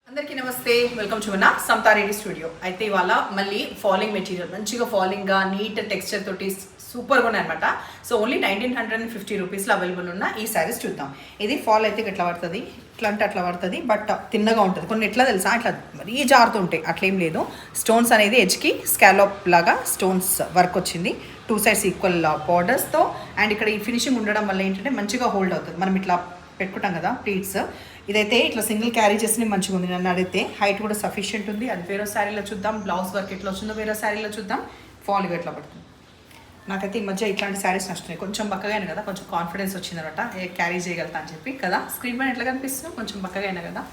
అందరికీ నమస్తే, welcome to మన సమతారెడ్డి స్టూడియో. అయితే ఇవాళ మళ్ళీ ఫాలింగ్ మెటీరియల్ మంచిగా ఫాలింగ్గా నీట్ టెక్స్చర్ తోటి సూపర్గా ఉన్నాయి అనమాట. సో ఓన్లీ 1950 రూపీస్లో అవైలబుల్ ఉన్న ఈ శారీస్ చూద్దాం. ఇది ఫాల్ అయితే ఇట్లా పడుతుంది, ఇట్లా అంటే అట్లా పడుతుంది, బట్ తిన్నగా ఉంటుంది. కొన్ని ఎట్లా తెలుసా, ఇట్లా మరీ జారుతూ ఉంటాయి, అట్లేం లేదు. స్టోన్స్ అనేది ఎడ్జ్కి స్కాలప్ లాగా స్టోన్స్ వర్క్ వచ్చింది, 2 sides ఈక్వల్ బార్డర్స్తో. అండ్ ఇక్కడ ఈ ఫినిషింగ్ ఉండడం వల్ల ఏంటంటే మంచిగా హోల్డ్ అవుతుంది. మనం ఇట్లా పెట్టుకుంటాం కదా ప్లీట్స్, ఇదైతే ఇట్లా సింగిల్ క్యారీ చేసి మంచిగా ఉంది. నన్ను అడిగితే హైట్ కూడా సఫిషియెంట్ ఉంది. అది వేరే శారీలో చూద్దాం, బ్లౌజ్ వర్క్ ఎట్లా వచ్చిందో వేరే శారీలో చూద్దాం, ఫాల్ ఎట్లా పడుతుంది. నాకైతే ఈ మధ్య ఇట్లాంటి శారీస్ నచ్చుతున్నాయి. కొంచెం బక్కగా కదా, కొంచెం కాన్ఫిడెన్స్ వచ్చిందనమాట, క్యారీ చేయగలుగుతా అని చెప్పి కదా. స్క్రీన్ పైన ఎట్లా కనిపిస్తున్నాం, కొంచెం బక్కగా అయినా కదా.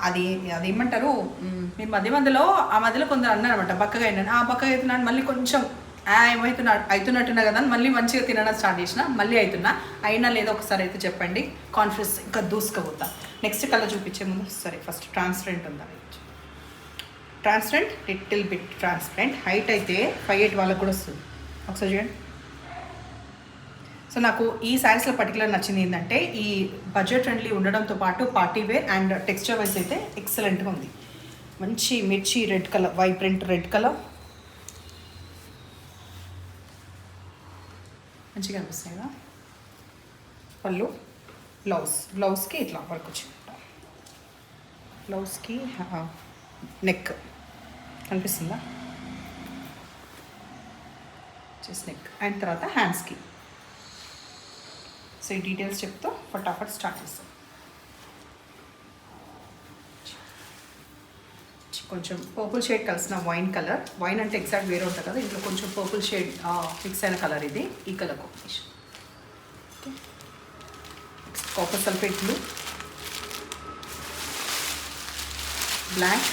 అది ఏమంటారు, మీరు మధ్యలో కొందరు అన్నారనమాట బక్కగా అయినా, ఆ బక్కగా అవుతున్నాను మళ్ళీ కొంచెం అవుతున్నట్టున్నా కదా అని మళ్ళీ మంచిగా తినడం స్టార్ట్ చేసిన, మళ్ళీ అయినా లేదో ఒకసారి అయితే చెప్పండి. కాన్ఫిడెన్స్ ఇంకా దూసుకుపోతా. నెక్స్ట్ కలర్ చూపించే ముందు సరే ఫస్ట్ ట్రాన్స్పరెంట్ ఉందా, transparent little bit transparent. Height అయితే 5'8" వాళ్ళకు కూడా వస్తుంది. ఒకసారి చూడండి. సో నాకు ఈ శారీస్లో పర్టికులర్ నచ్చింది ఏంటంటే ఈ బడ్జెట్ ఫ్రెండ్లీ ఉండడంతో పాటు party wear and texture wise అయితే ఎక్సలెంట్గా ఉంది. మంచి మిర్చి red colour, vibrant red colour మంచిగా అనిపిస్తాయి కదా. పళ్ళు, బ్లౌజ్కి ఇట్లా వర్క్ వచ్చింది, బ్లౌజ్కి నెక్ కనిపిస్తుందా, జస్ట్ నెక్. అండ్ తర్వాత హ్యాండ్స్కి. సో ఈ డీటెయిల్స్ చెప్తూ ఫటాఫట్ స్టార్ట్ చేస్తాం. కొంచెం పర్పుల్ షేడ్ కలిసిన వైన్ కలర్, వైన్ అంటే ఎగ్జాక్ట్ వేరే ఉంటుంది కదా, ఇంట్లో కొంచెం పర్పుల్ షేడ్ మిక్స్ అయిన కలర్ ఇది, ఈ colour combination. Copper sulphate blue, black,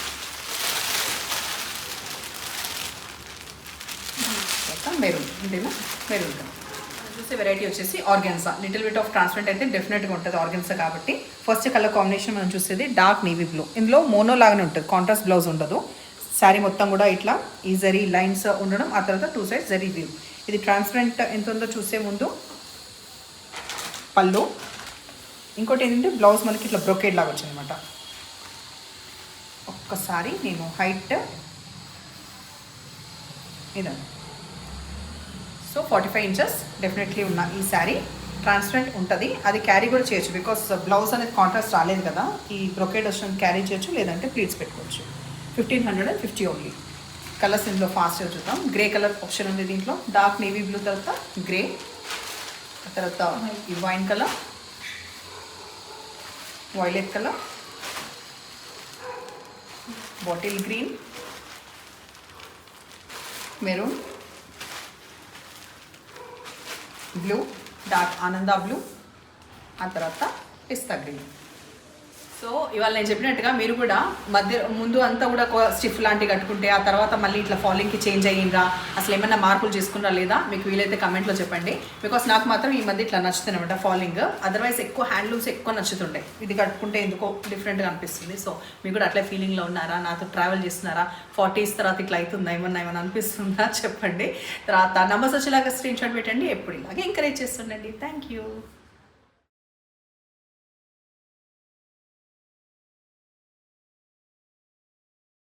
maroon. అంతేనా, మెరూన్ కలర్. చూసే వెరైటీ వచ్చేసి organza. Little bit of transparent అయితే డెఫినెట్గా ఉంటుంది ఆర్గాన్జా కాబట్టి. ఫస్ట్ కలర్ కాంబినేషన్ మనం చూసేది డార్క్ నేవీ బ్లూ. ఇందులో మోనో లాగానే ఉంటుంది, కాంట్రాస్ట్ బ్లౌజ్ ఉండదు. శారీ మొత్తం కూడా ఇట్లా ఈ జరీ లైన్స్ ఉండడం, ఆ తర్వాత 2 sides జరీ వ్యూ. ఇది ట్రాన్స్పరెంట్ ఎంత ఉందో చూసే ముందు పళ్ళు. ఇంకోటి ఏంటంటే బ్లౌజ్ మనకి ఇట్లా బ్రొకేడ్ లాగా వచ్చిందనమాట. ఒక్కసారి నేను హైట్ ఇదండి. సో 45 inches డెఫినెట్లీ ఉన్న ఈ శారీ ట్రాన్స్పరెంట్ ఉంటుంది. అది క్యారీ కూడా చేయొచ్చు, బికాస్ బ్లౌజ్ అనేది కాంట్రాస్ట్ రాలేదు కదా. ఈ బ్రొకేడ్ వచ్చిన క్యారీ చేయొచ్చు, లేదంటే ప్లీట్స్ పెట్టుకోవచ్చు. 1550 ఓన్లీ. కలర్స్ ఇందులో ఫాస్ట్గా చూద్దాం. గ్రే కలర్ ఆప్షన్ ఉంది దీంట్లో, డార్క్ నేవీ బ్లూ తర్వాత గ్రే, తర్వాత ఈ wine colour, violet colour, bottle green, maroon, blue, dark ఆనంద బ్లూ, ఆ తర్వాత పిస్తా గ్రీన్. సో ఇవాళ నేను చెప్పినట్టుగా మీరు కూడా ముందు అంతా కూడా స్టిఫ్ లాంటివి కట్టుకుంటే ఆ తర్వాత మళ్ళీ ఇట్లా ఫాలింగ్కి చేంజ్ అయ్యిందా, అసలు ఏమైనా మార్పులు చేసుకున్నా లేదా, మీకు వీలైతే కమెంట్లో చెప్పండి. బికాస్ నాకు మాత్రం ఈ మధ్య ఇట్లా నచ్చుతుంది అనమాట ఫాలింగ్. అదర్వైజ్ ఎక్కువ హ్యాండ్లూమ్స్ ఎక్కువ నచ్చుతుంటాయి, ఇది కట్టుకుంటే ఎందుకో డిఫరెంట్గా అనిపిస్తుంది. సో మీకు కూడా అట్లా ఫీలింగ్లో ఉన్నారా, నాతో ట్రావెల్ చేస్తున్నారా, 40s తర్వాత ఇట్లా అవుతుందా, ఏమన్నా అనిపిస్తుందా చెప్పండి. తర్వాత నంబర్స్ వచ్చేలాగా స్క్రీన్ షాట్ పెట్టండి. ఎప్పుడు ఇలాగే ఎంకరేజ్ చేస్తుండండి. Thank you.